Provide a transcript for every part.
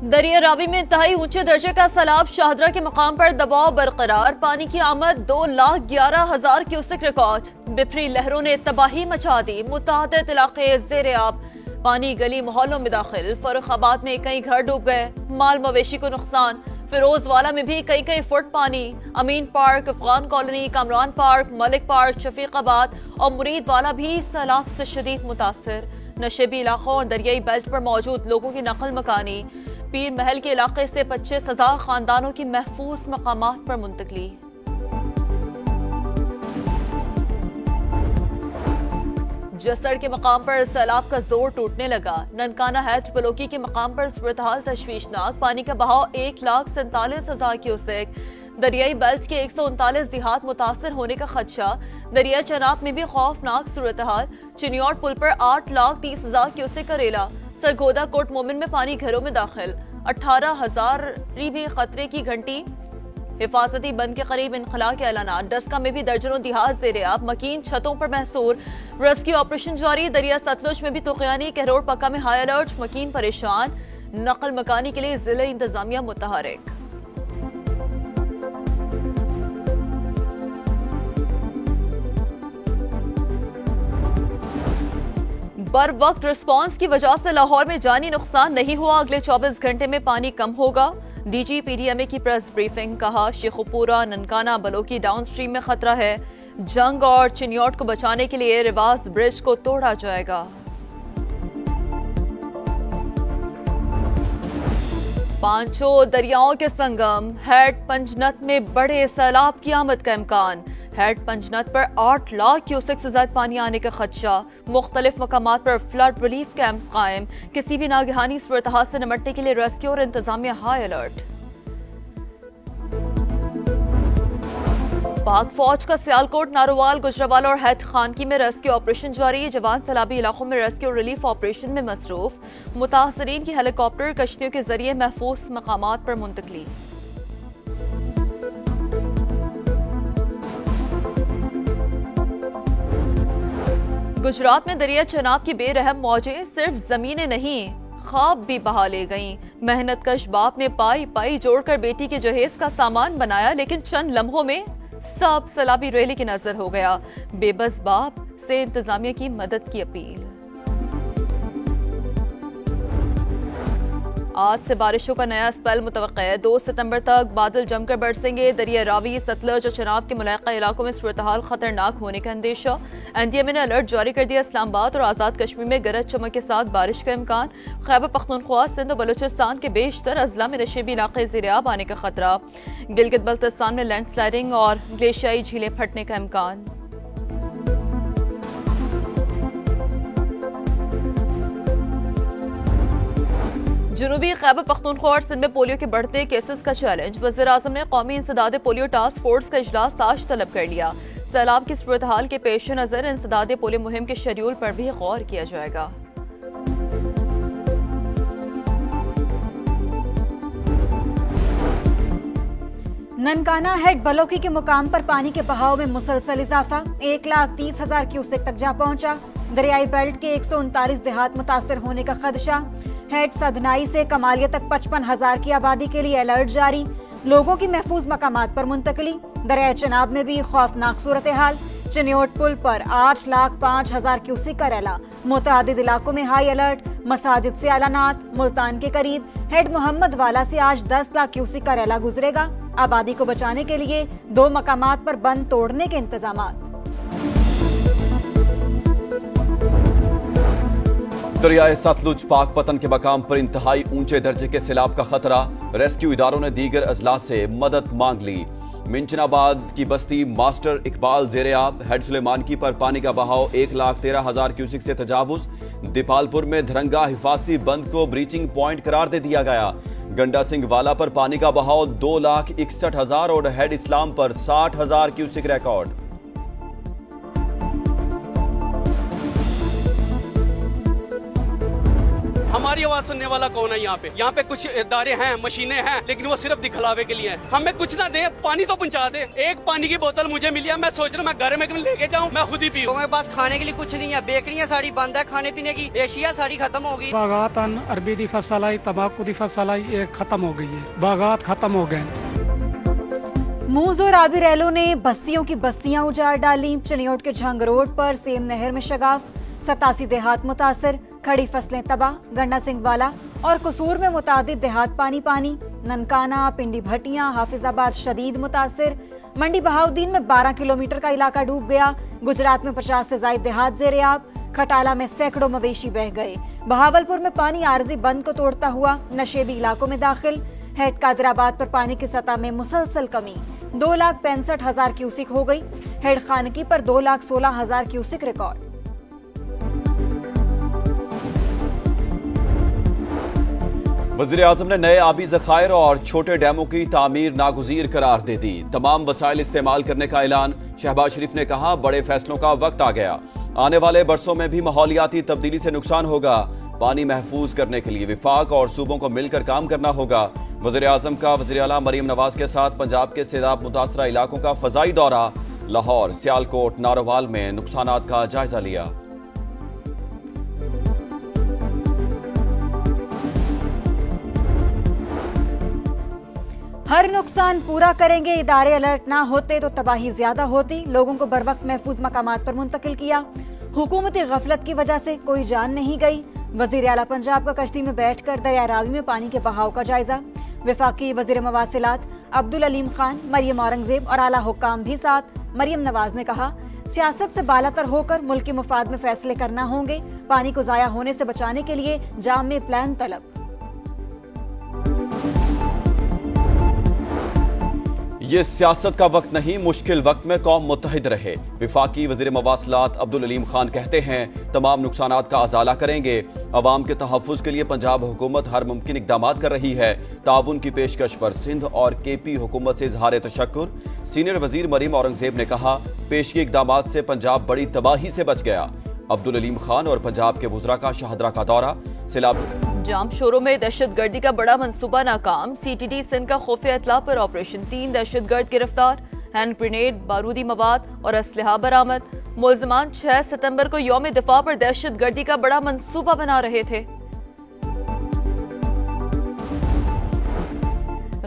दरिया रावी में इंतहाई ऊंचे दर्जे का सैलाब, शाहदरा के मकाम पर दबाव बरकरार। पानी की आमद 2,11,000 क्यूसेक रिकॉर्ड। बिफरी लहरों ने तबाही मचा दी, मुतअद्दिद इलाके ज़ेरे आब। पानी गली मोहल्लों में दाखिल। फर्रुखाबाद में कई घर डूब गए, माल मवेशी को नुकसान। फिरोजवाला में भी कई फुट पानी। Amin park, Afghan colony, Kamran park, Malik park, Shafiqabad और मुरीदवाला भी सैलाब से शदीद मुतासर। नशेबी इलाकों और दरियाई बेल्ट पर मौजूद लोगों की नकल मकानी। पीर महल के इलाके से 25,000 खानदानों की महफूज मकामात पर मुंतकली। जसड़ के मकाम पर सैलाब का जोर टूटने लगा। ननकाना हैट बलोकी के मकाम पर सूरत-हाल तशवीशनाक। पानी का बहाव 1,47,000 क्यूसेक। दरियाई बेल्ट के 139 देहात मुतासर होने का खदशा। दरिया चनाब में भी खौफनाक सूरत हाल। चिनियोट पुल पर 8,30,000 क्यूसेक का रेला। सरगोदा कोट मोमिन में पानी घरों में दाखिल। 18,000 भी खतरे की घंटी। हिफाजती बंद के करीब इनखला के ऐलानात। डस्का में भी दर्जनों देहात ज़ेरे आब, मकीन छतों पर महसूर। रेस्क्यू ऑपरेशन जारी। दरिया सतलुज में भी तुगयानी। कहरोड़ पक्का में हाई अलर्ट, मकीन परेशान। नकल मकानी के लिए जिला इंतजामिया मुतहरिक। बर वक्त रिस्पांस की वजह से लाहौर में जानी नुकसान नहीं हुआ। अगले 24 घंटे में पानी कम होगा। डीजी पीडीएमए की प्रेस ब्रीफिंग। कहा, शेखुपुरा ननकाना बलोकी डाउन स्ट्रीम में खतरा है। जंग और चिनियोट को बचाने के लिए रिवाज ब्रिज को तोड़ा जाएगा। पांचों दरियाओं के संगम हैट पंजनत में बड़े सैलाब की आमद का इम्कान। हैट पंजनत पर 8 लाख क्यूसेक से ज्यादा पानी आने का खदशा। मुख्तलिफ मकामात पर फ्लड रिलीफ कैंप्स कायम। किसी भी नागहानी सूरत-हाल से निपटने के लिए रेस्क्यू और इंतजामिया हाई अलर्ट। पाक फौज का सियालकोट, नारोवाल, गुजरावाला और हैट खानकी में रेस्क्यू ऑपरेशन जारी। जवान सैलाबी इलाकों में रेस्क्यू और रिलीफ ऑपरेशन में मसरूफ। मुतासरीन की हेलीकॉप्टर कश्तियों के जरिए महफूज मकामात पर मुंतकली। गुजरात में दरिया चनाब की बेरहम मौजें सिर्फ जमीनें नहीं, ख्वाब भी बहा ले गईं। मेहनतकश बाप ने पाई जोड़कर बेटी के जहेज का सामान बनाया, लेकिन चंद लम्हों में सब सैलाबी रैली की नजर हो गया। बेबस बाप से इंतजामिया की मदद की अपील। आज से बारिशों का नया स्पेल मुतवक्का है। 2 सितंबर तक बादल जमकर बरसेंगे। दरिया रावी, सतलज और चनाब के मुलाका इलाकों में सूरत-हाल खतरनाक होने का अंदेशा। एनडीएमए ने अलर्ट जारी कर दिया। इस्लामाबाद और आजाद कश्मीर में गरज चमक के साथ बारिश का इम्कान। खैबर पख्तूनख्वा, सिंध और बलूचिस्तान के बेशतर अजला में नशेबी इलाके ज़ेरे-आब आने का खतरा। गिलगित बल्तिस्तान में लैंडस्लाइडिंग और ग्लेशियाई झीलें फटने का इम्कान। जुनूबी खैबर पख्तूनख्वा और सिंध में पोलियो के बढ़ते केसेस का चैलेंज। वज़ीर-ए-आज़म ने कौमी इंसदाद पोलियो टास्क फोर्स का इजलास आज तलब कर लिया। सैलाब की सूरत-हाल के पेश नजर इंसदाद पोलियो मुहिम के शेड्यूल पर भी गौर किया जाएगा। ननकाना हेड बलोकी के मुकाम पर पानी के बहाव में मुसलसल इजाफा। 1,30,000 क्यूसेक तक जा पहुंचा। दरियाई बेल्ट के 139 देहात मुतासर होने का खदशा। हेड सदनाई से कमालिया तक 55,000 की आबादी के लिए अलर्ट जारी। लोगों की महफूज मकामात पर मुंतकली। दरिया चनाब में भी खौफनाक सूरत हाल। चिनियोट पुल पर 8,05,000 क्यूसेक का रैला। मुतअद्दिद इलाकों में हाई अलर्ट। मसाजिद से ऐलानात। मुल्तान के करीब हेड मोहम्मद वाला से आज 10 लाख क्यूसेक का रैला गुजरेगा। आबादी को बचाने के लिए 2 मकामात पर बंद तोड़ने के इंतजामात। दरियाए सतलुज पाकपतन के मकाम पर इंतहाई ऊंचे दर्जे के सैलाब का खतरा। रेस्क्यू इदारों ने दीगर अजला से मदद मांग ली। मिंचनाबाद की बस्ती मास्टर इकबाल ज़ेरे-आब। हेड सुलेमानकी पर पानी का बहाव 1,13,000 क्यूसेक से तजावुज। दीपालपुर में धरंगा हिफाजती बंद को ब्रीचिंग पॉइंट करार दे दिया गया। गंडा सिंह वाला पर पानी का बहाव 2,61,000 और हेड इस्लाम पर 60,000 क्यूसेक रिकॉर्ड। हमारी आवाज सुनने वाला कौन है यहाँ पे कुछ इदारे हैं, मशीनें हैं, लेकिन वो सिर्फ दिखलावे के लिए हैं। हमें कुछ ना दे, पानी तो पहुँचा दे। एक पानी की बोतल मुझे मिली है, मैं सोच रहा हूँ मैं घर में लेके जाऊँ, मैं खुद ही पीऊँ। मेरे पास खाने के लिए कुछ नहीं है, बेकरियाँ सारी बंद है, खाने पीने की एशिया सारी खत्म हो गई। बागात अरबी दी फसल आई, तंबाकू दी फसल आई, ये खत्म हो गई है, बागात खत्म हो गए। मूज और आबी रैलों ने बस्तियों की बस्तियां उजाड़ डाली। चनियोट के झंग रोड पर सेम नहर में शगाफ, 87 देहात मुतासर, खड़ी फसलें तबाह। गंडा सिंह वाला और कसूर में मुतादिद देहात पानी पानी। ननकाना, पिंडी भटियां, हाफिजाबाद शदीद मुतासर। मंडी बहाउद्दीन में 12 किलोमीटर का इलाका डूब गया। गुजरात में 50 से ज्यादा देहात ज़ेरे-आब। खटाला में सैकड़ों मवेशी बह गए। बहावलपुर में पानी आरजी बंद को तोड़ता हुआ नशेबी इलाकों में दाखिल। हेड कादराबाद पर पानी की सतह में मुसलसल कमी, 2,65,000 क्यूसिक हो गई। हेड खानकी पर 2,16,000 क्यूसिक रिकॉर्ड। वज़ीर आज़म ने नए आबी ज़खायर और छोटे डैमों की तामीर नागुज़ीर करार दे दी। तमाम वसाइल इस्तेमाल करने का ऐलान। शहबाज शरीफ ने कहा, बड़े फैसलों का वक्त आ गया। आने वाले बरसों में भी माहौलियाती तब्दीली से नुकसान होगा। पानी महफूज करने के लिए विफाक और सूबों को मिलकर काम करना होगा। वज़ीर आज़म का वज़ीर आला मरियम नवाज के साथ पंजाब के सैलाब मुतासरा इलाकों का फ़ज़ाई दौरा। लाहौर, सियालकोट, नारोवाल में नुकसानात का जायजा लिया। हर नुकसान पूरा करेंगे। इदारे अलर्ट ना होते तो तबाही ज्यादा होती। लोगों को बरवक्त महफूज मकामात पर मुंतकिल किया। हुकूमती गफलत की वजह से कोई जान नहीं गई। वज़ीर आला पंजाब का कश्ती में बैठकर दरिया रावी में पानी के बहाव का जायजा। वफाकी वज़ीर मवासिलात अब्दुल अलीम खान, मरियम औरंगजेब और आला हुक्काम भी साथ। मरियम नवाज ने कहा, सियासत से बालातर होकर मुल्क के मुफाद में फैसले करना होंगे। पानी को जाया होने से बचाने के लिए जामे प्लान तलब। ये सियासत का वक्त नहीं, मुश्किल वक्त में कौम मुत्तहिद रहे। विफाकी वज़ीर मवासिलात अब्दुल अलीम खान कहते हैं, तमाम नुकसानात का अजाला करेंगे। अवाम के तहफ़्फ़ुज़ के लिए पंजाब हुकूमत हर मुमकिन इक़दामात कर रही है। ताउन की पेशकश पर सिंध और केपी हुकूमत से इज़हार तशक्कुर। सीनियर वज़ीर मरियम औरंगजेब ने कहा, पेशगी इक़दामात से पंजाब बड़ी तबाही से बच गया। अब्दुल अलीम खान और पंजाब के वुज़रा का शाहदरा का दौरा। जाम शोरों में दहशतगर्दी का बड़ा मंसूबा नाकाम। सीटीडी सिंध का खुफिया इत्तला पर ऑपरेशन, 3 दहशतगर्द गिरफ्तार। हैंड ग्रेनेड, बारूदी मवाद और असलहा बरामद। मुल्ज़िमान 6 सितंबर को यौम दिफा पर दहशतगर्दी का बड़ा मंसूबा बना रहे थे।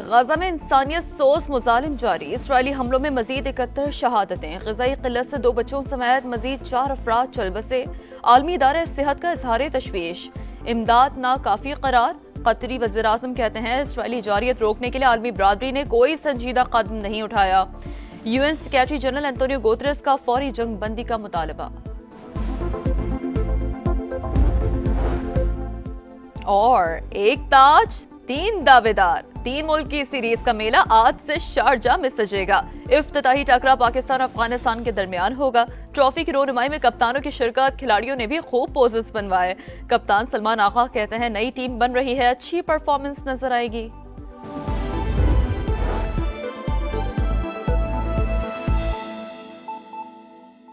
गाजा में इंसानियत सोस मुजालिम जारी। इसराइली हमलों में मजीद 71 शहादतें। ग़िज़ाई क़िल्लत से 2 बच्चों समेत मजीद 4 अफराद चल बसे। आलमी इदारे सेहत का इज़हार तशवीश। इमदाद ना काफी करार। कतरी वज़ीर आज़म कहते हैं, इसराइली जारियत रोकने के लिए आलमी बरादरी ने कोई संजीदा कदम नहीं उठाया। UN secretary general Antonio Guterres का फौरी जंग बंदी का मुतालबा। और एक ताज 3 दावेदार। 3 मुल्क की सीरीज का मेला आज से शारजा में सजेगा। इफ्तिताही टकरा पाकिस्तान अफगानिस्तान के दरमियान होगा। ट्रॉफी की रोनुमाई में कप्तानों की शिरकत। खिलाड़ियों ने भी खूब पोजेस बनवाए। कप्तान सलमान आगा कहते हैं, नई टीम बन रही है, अच्छी परफॉर्मेंस नजर आएगी।